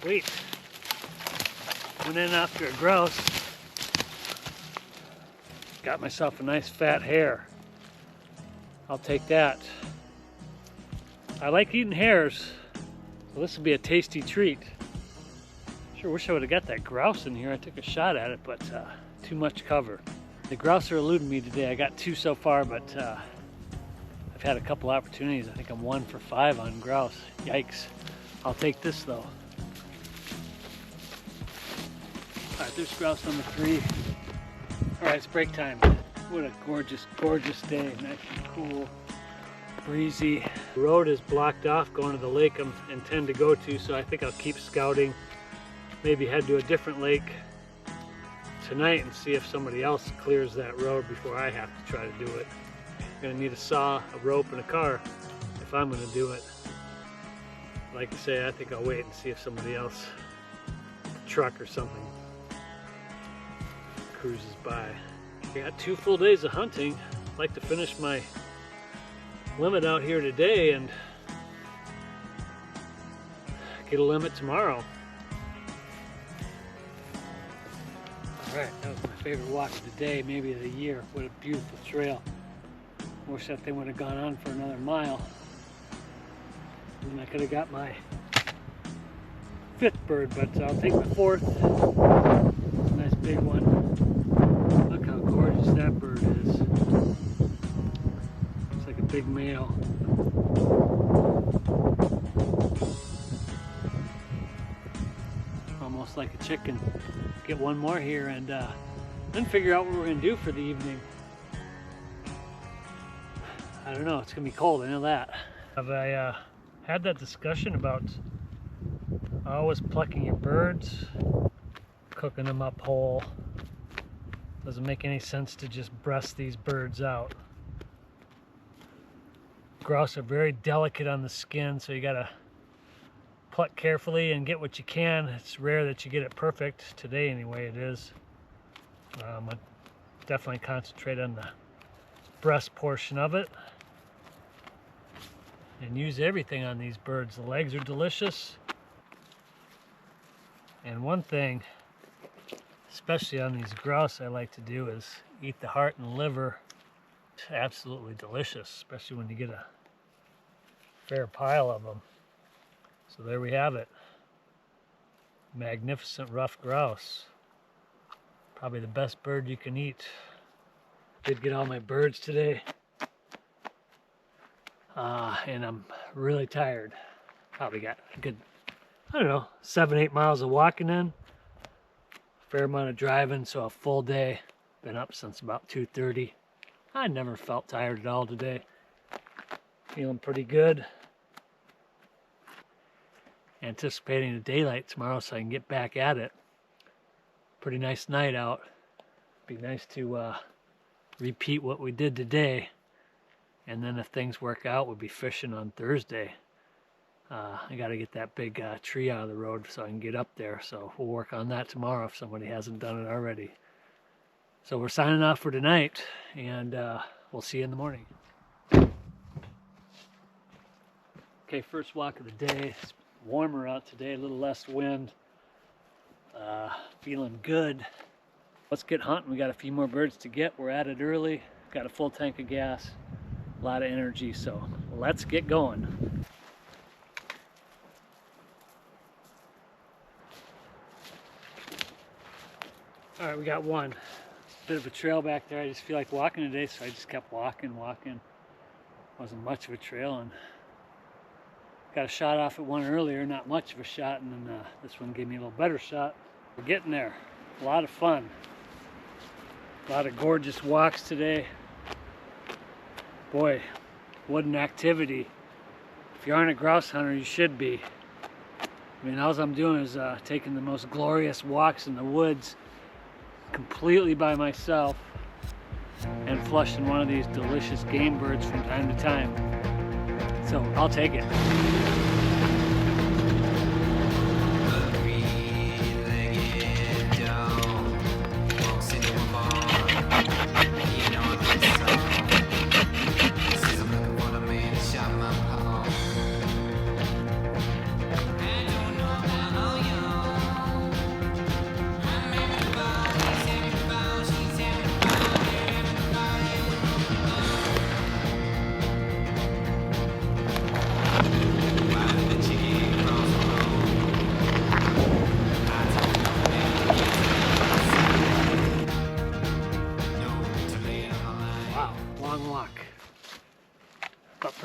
Sweet. Went in after a grouse. Got myself a nice fat hare. I'll take that. I like eating hares, so this will be a tasty treat. Sure wish I would have got that grouse in here. I took a shot at it, but too much cover. The grouse are eluding me today. I got 2 so far, but I've had a couple opportunities. I think I'm 1 for 5 on grouse. Yikes. I'll take this though. Alright, there's grouse number 3. Alright, it's break time. What a gorgeous, gorgeous day. Nice and cool, breezy. The road is blocked off going to the lake I intend to go to, so I think I'll keep scouting. Maybe head to a different lake tonight and see if somebody else clears that road before I have to try to do it. I'm gonna need a saw, a rope, and a car if I'm gonna do it. Like I say, I think I'll wait and see if somebody else, a truck or something, cruises by. I got 2 full days of hunting. I'd like to finish my limit out here today and get a limit tomorrow. Alright, that was my favorite walk of the day, maybe of the year. What a beautiful trail. Wish that thing would have gone on for another mile. And I could have got my 5th bird, but I'll take my 4th. It's a nice big one. Look how gorgeous that bird is. It's like a big male. Almost like a chicken. Get one more here and then figure out what we're going to do for the evening. I don't know, it's going to be cold, I know that. Have I had that discussion about always plucking your birds, cooking them up whole? Doesn't make any sense to just breast these birds out. Grouse are very delicate on the skin, so you got to pluck carefully and get what you can. It's rare that you get it perfect. Today anyway it is. I definitely concentrate on the breast portion of it and use everything on these birds. The legs are delicious, and one thing especially on these grouse I like to do is eat the heart and liver. It's absolutely delicious, especially when you get a fair pile of them. So there we have it. Magnificent ruffed grouse. Probably the best bird you can eat. Did get all my birds today. And I'm really tired. Probably got a good, I don't know, 7-8 miles of walking in. Fair amount of driving, so a full day. Been up since about 2:30. I never felt tired at all today. Feeling pretty good. Anticipating the daylight tomorrow so I can get back at it. Pretty nice night out. Be nice to repeat what we did today, and then if things work out we'll be fishing on Thursday. I got to get that big tree out of the road so I can get up there, so we'll work on that tomorrow if somebody hasn't done it already. So we're signing off for tonight, and we'll see you in the morning. Okay, first walk of the day. It's warmer out today, a little less wind. Feeling good. Let's get hunting. We got a few more birds to get. We're at it early. Got a full tank of gas, a lot of energy, so let's get going. All right, we got one. Bit of a trail back there. I just feel like walking today, so I just kept walking. Wasn't much of a trail, and got a shot off at one earlier, not much of a shot, and then this one gave me a little better shot. We're getting there. A lot of fun. A lot of gorgeous walks today. Boy, what an activity. If you aren't a grouse hunter, you should be. I mean, all I'm doing is taking the most glorious walks in the woods completely by myself and flushing one of these delicious game birds from time to time. So I'll take it.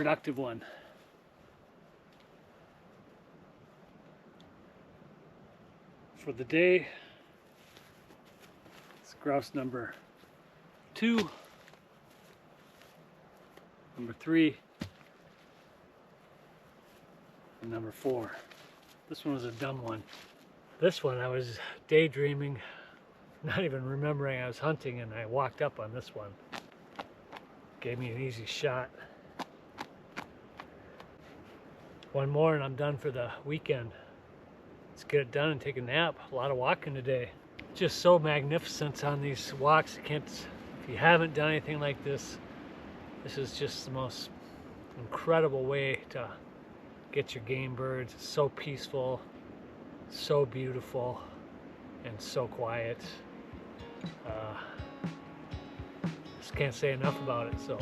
productive one. For the day, it's grouse number 2, number 3, and number 4. This one was a dumb one. This one I was daydreaming, not even remembering I was hunting, and I walked up on this one. Gave me an easy shot. One more and I'm done for the weekend. Let's get it done and take a nap. A lot of walking today. Just so magnificent on these walks. If you haven't done anything like this, this is just the most incredible way to get your game birds. It's so peaceful, so beautiful, and so quiet. Just can't say enough about it, so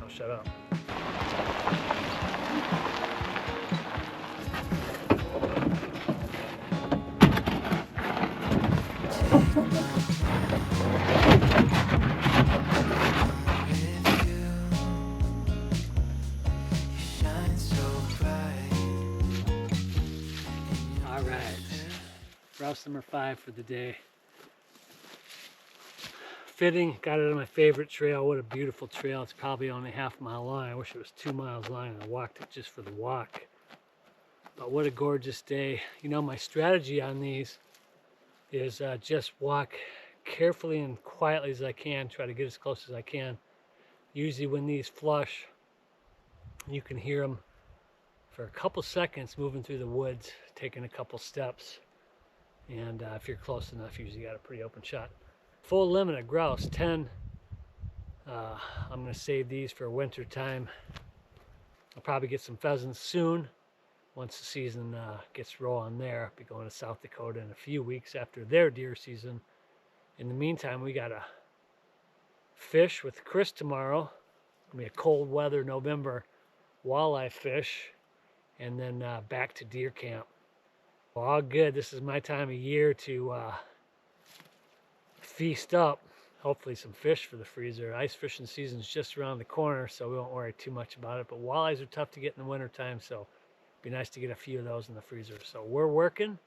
I'll shut up. All right, grouse number 5 for the day. Fitting, got it on my favorite trail. What a beautiful trail. It's probably only half a mile long. I wish it was 2 miles long and I walked it just for the walk. But what a gorgeous day. You know, my strategy on these is just walk carefully and quietly as I can, try to get as close as I can. Usually when these flush, you can hear them for a couple seconds moving through the woods, taking a couple steps. And if you're close enough, you usually got a pretty open shot. Full limit of grouse, 10. I'm going to save these for winter time. I'll probably get some pheasants soon once the season gets rolling there. I'll be going to South Dakota in a few weeks after their deer season. In the meantime, we got to fish with Chris tomorrow. It'll be a cold weather November walleye fish, and then back to deer camp. All good. This is my time of year to feast up, hopefully some fish for the freezer. Ice fishing season's just around the corner, so we won't worry too much about it. But walleyes are tough to get in the winter time, so it'd be nice to get a few of those in the freezer. So we're working,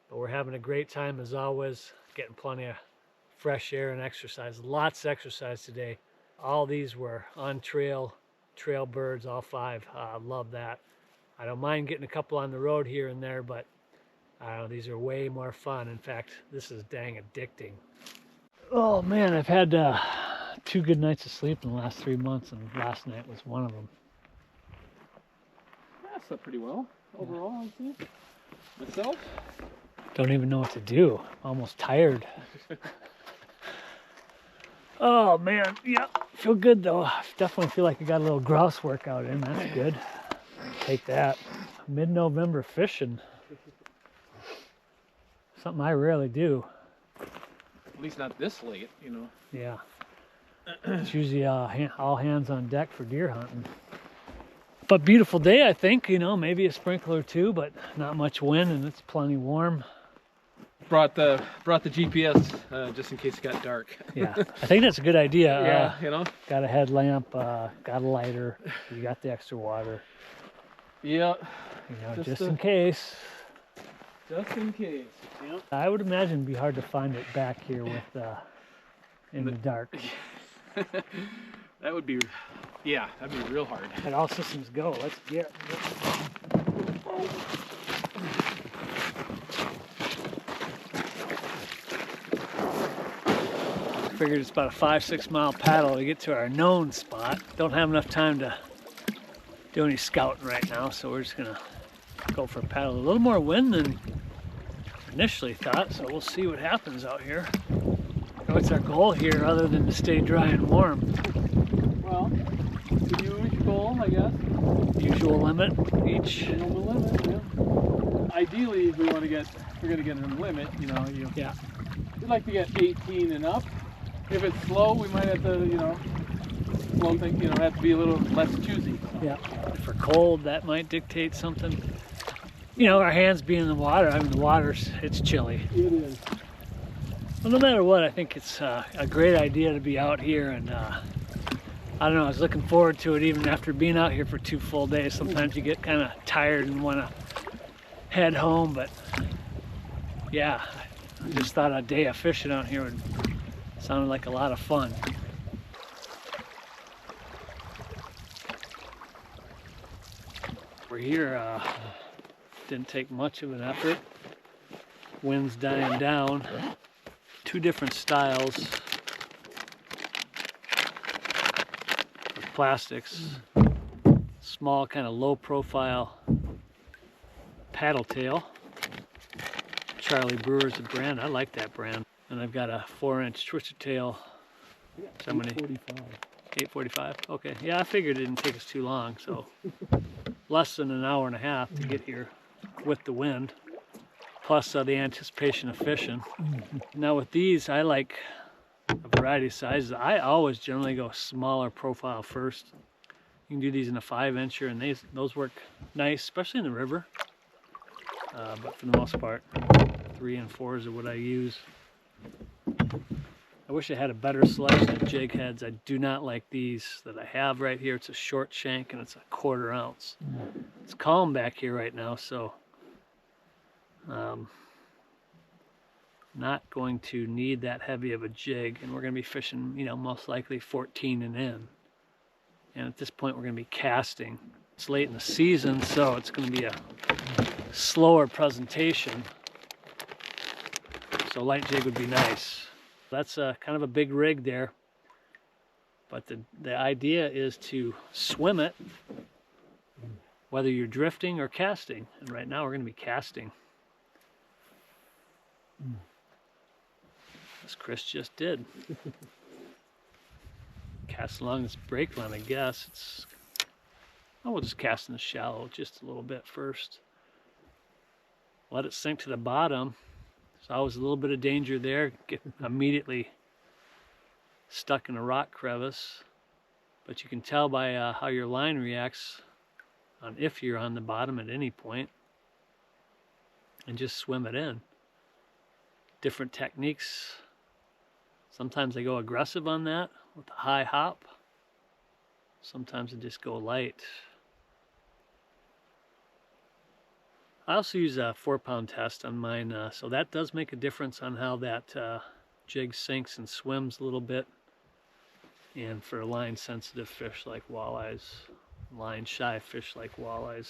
but we're having a great time as always, getting plenty of fresh air and exercise. Lots of exercise today. All these were on trail birds, all 5. Love that. I don't mind getting a couple on the road here and there, but I don't know, these are way more fun. In fact, this is dang addicting. Oh man, I've had 2 good nights of sleep in the last 3 months, and last night was one of them. Yeah, slept pretty well overall, I'd say. Myself? Don't even know what to do. I'm almost tired. Oh man, yeah, feel good though. I definitely feel like I got a little grouse workout in. That's good. Take that. Mid-November fishing. Something I rarely do. At least not this late, you know. Yeah. It's usually all hands on deck for deer hunting. But beautiful day, I think. You know, maybe a sprinkle or 2, but not much wind, and it's plenty warm. Brought the GPS just in case it got dark. Yeah, I think that's a good idea. Yeah, you know. Got a headlamp, got a lighter, you got the extra water. Yeah. You know, just in case. Just in case. Yeah. I would imagine it'd be hard to find it back here with in the dark. That would be, yeah, that'd be real hard. And all systems go. Let's get. Figured it's about a 5-6 mile paddle to get to our known spot. Don't have enough time to do any scouting right now, so we're just gonna go for a paddle. A little more wind than initially thought, so we'll see what happens out here. What's our goal here other than to stay dry and warm? Well, the usual goal, I guess. Usual limit each. Usual limit, yeah. Ideally, if we're gonna get a limit, you know, yeah. We'd like to get 18 and up. If it's slow, we might have to, you know, slow things, you know, have to be a little less choosy. So. Yeah. For cold, that might dictate something. You know, our hands being in the water. I mean, the water's, it's chilly. It is. Well, no matter what, I think it's a great idea to be out here and I don't know, I was looking forward to it even after being out here for 2 full days. Sometimes you get kind of tired and want to head home, but yeah, I just thought a day of fishing out here would sound like a lot of fun. We're here, didn't take much of an effort. Wind's dying down. 2 different styles of plastics. Small, kind of low profile paddle tail. Charlie Brewer's a brand. I like that brand. And I've got a 4-inch twisted tail. So many? 845. Okay. Yeah, I figured it didn't take us too long, so less than an hour and a half to get here with the wind, plus the anticipation of fishing. Now with these, I like a variety of sizes. I always generally go smaller profile first. You can do these in a 5-incher, and those work nice, especially in the river. But for the most part, 3 and 4s are what I use. I wish I had a better selection of jig heads. I do not like these that I have right here. It's a short shank and it's a 1/4 ounce. It's calm back here right now, so not going to need that heavy of a jig, and we're going to be fishing, you know, most likely 14 and in. And at this point, we're going to be casting. It's late in the season, so it's going to be a slower presentation. So light jig would be nice. That's kind of a big rig there, but the idea is to swim it, whether you're drifting or casting. And right now, we're going to be casting. As Chris just did. Cast along this brake line, I guess. We'll just cast in the shallow just a little bit first. Let it sink to the bottom. There's always a little bit of danger there. Get immediately stuck in a rock crevice. But you can tell by how your line reacts on if you're on the bottom at any point. And just swim it in. Different techniques. Sometimes I go aggressive on that with a high hop. Sometimes I just go light. I also use a 4-pound test on mine, so that does make a difference on how that jig sinks and swims a little bit. And for line sensitive fish like walleyes, line shy fish like walleyes,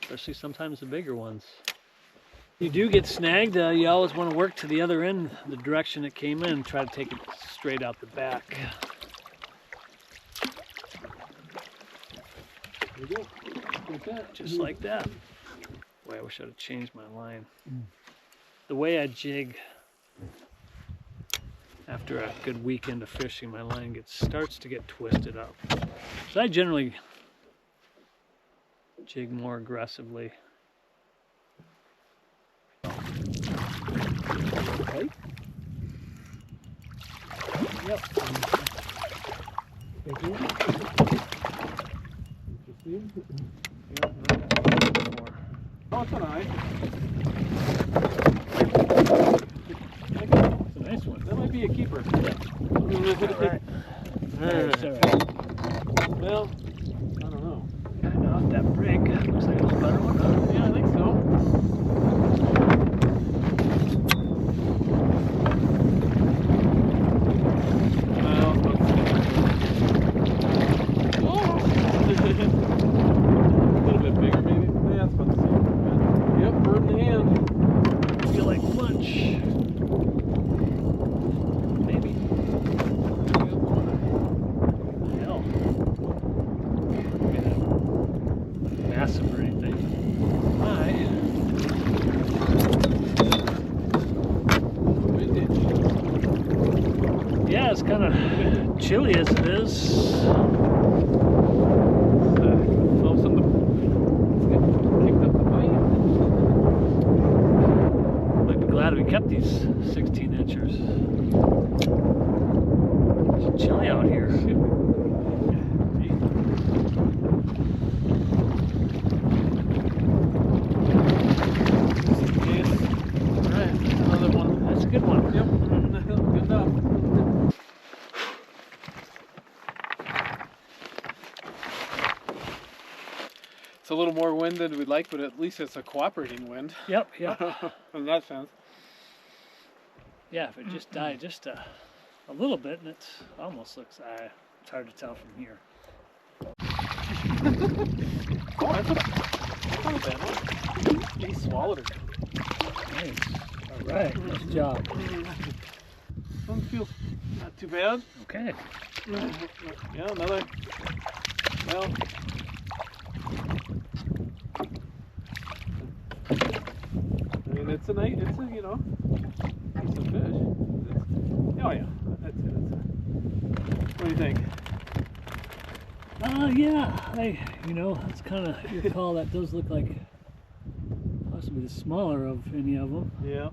especially sometimes the bigger ones. You do get snagged, you always want to work to the other end, the direction it came in, try to take it straight out the back. There you go. Like that. Just like that. Boy, I wish I'd have changed my line. The way I jig after a good weekend of fishing, my line starts to get twisted up. So I generally jig more aggressively. Okay. Yep. Thank you. Oh, it's an eye. It's a nice one. That might be a keeper. Yeah. Alright. Well, I don't know. Off that break. Looks like it was a better one, huh? Yeah, I think so. Or anything. Hi. Yeah, it's kind of chilly as it is. Might be glad we kept these 16 inchers. It's chilly out here. a little more wind than we'd like, but at least it's a cooperating wind. Yep, yep. In that sense. Yeah, if it just died just a little bit, and it almost looks, it's hard to tell from here. Oh, that's not a bad one. He swallowed it. Nice. All right, nice job. One feels not too bad. Okay. Yeah, another. Well. I mean, it's a nice, it's a, you know, piece of fish. Oh yeah, that's it. What do you think? Yeah, you know, it's kind of your call. That does look like possibly the smaller of any of them. Yeah.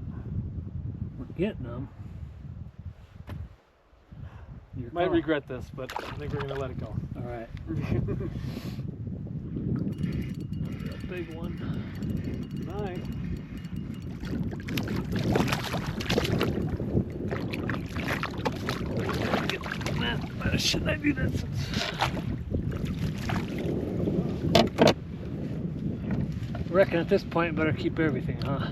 We're getting them. Your Might call. regret this, but I think we're gonna let it go. All right. A big one. Nice. Should I do that? I reckon at this point, better keep everything, huh?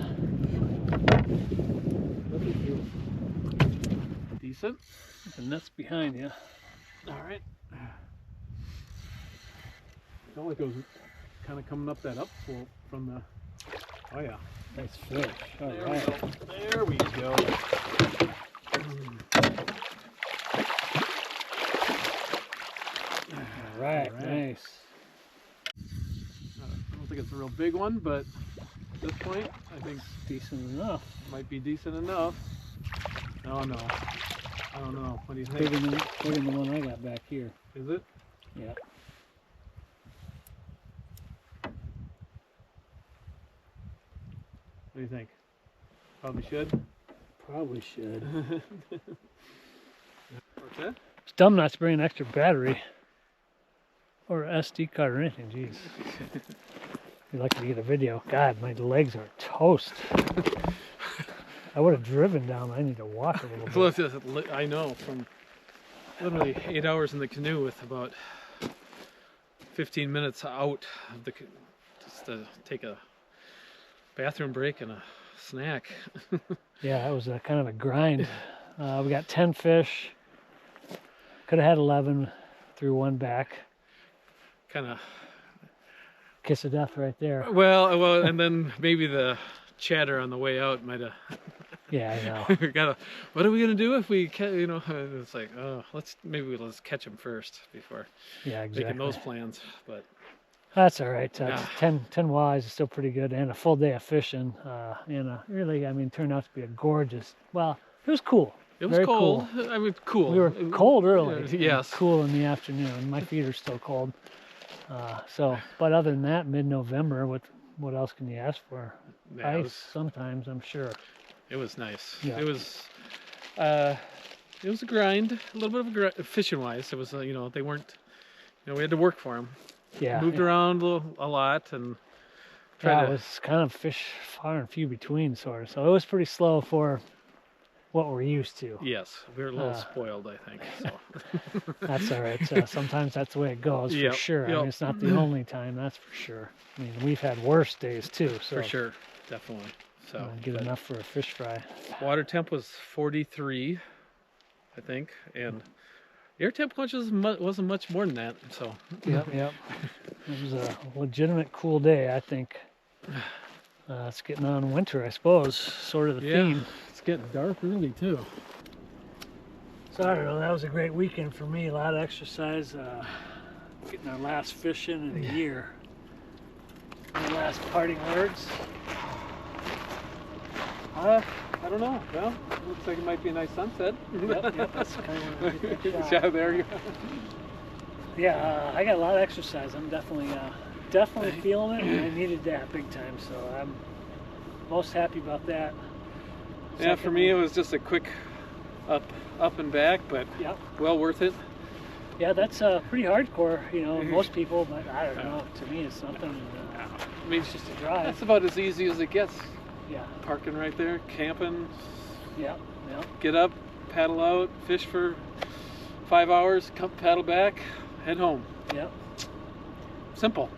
Decent. The net's behind you. All right. Felt like it was kind of coming up that upslope from the. Oh yeah. Nice fish. All There right. we go. There we go. All right. Nice. I don't think it's a real big one, but at this point, I think Decent enough. it might be decent enough. Oh no. I don't know. What do you think? Bigger than the one I got back here. Is it? Yeah. What do you think? Probably should. Probably should. What's that? It's dumb not to bring an extra battery or SD card or anything. Jeez. You're lucky to get a video. God, my legs are toast. I would have driven down. I need to walk a little bit. I know, from literally 8 hours in the canoe with about 15 minutes out of the just to take a bathroom break and a snack. Yeah, it was a kind of a grind. We got 10 fish. Could have had 11, threw one back. Kind of. Kiss of death right there. Well, and then maybe the chatter on the way out might have. Yeah, I know. What are we gonna do if we catch? You know, it's like, oh, let's catch them first before making those plans. But that's all right. 10 walleyes is still pretty good, and a full day of fishing. And really, I mean, turned out to be a gorgeous. Well, it was cool. It was Very cold. Cool. I mean, cool. We were cold early. Yes. Cool in the afternoon. My feet are still cold. But other than that, mid-November, what else can you ask for? Yeah, Ice sometimes, I'm sure. It was nice. Yeah. It was a grind, a little bit of a grind, fishing-wise. It was, you know, they weren't, you know, we had to work for them. Yeah. Moved around a lot and it was kind of fish far and few between, sort of. So it was pretty slow for what we're used to. Yes, we were a little spoiled, I think. So. That's all right. Sometimes that's the way it goes, for sure. I mean, it's not the only time, that's for sure. I mean, we've had worse days too. So for sure, definitely. So get enough for a fish fry. Water temp was 43, I think, and air temp wasn't much more than that. So Yep. It was a legitimate cool day, I think. It's getting on winter, I suppose. Sort of the theme. It's getting dark early too. So I don't know. That was a great weekend for me. A lot of exercise. Getting our last fish in a year. Any last parting words? I don't know. Well, looks like it might be a nice sunset. Yep. That's kind of a good shot. Yeah, there you go. Yeah, I got a lot of exercise. I'm definitely feeling it, and I needed that big time. So I'm most happy about that. Yeah, for me it was just a quick up and back, but well worth it. Yeah, that's pretty hardcore. You know, most people, but I don't know. To me, it's something. I mean, it's just a drive. That's about as easy as it gets. Yeah. Parking right there, camping. Yeah. Get up, paddle out, fish for 5 hours, come paddle back, head home. Yep. Simple.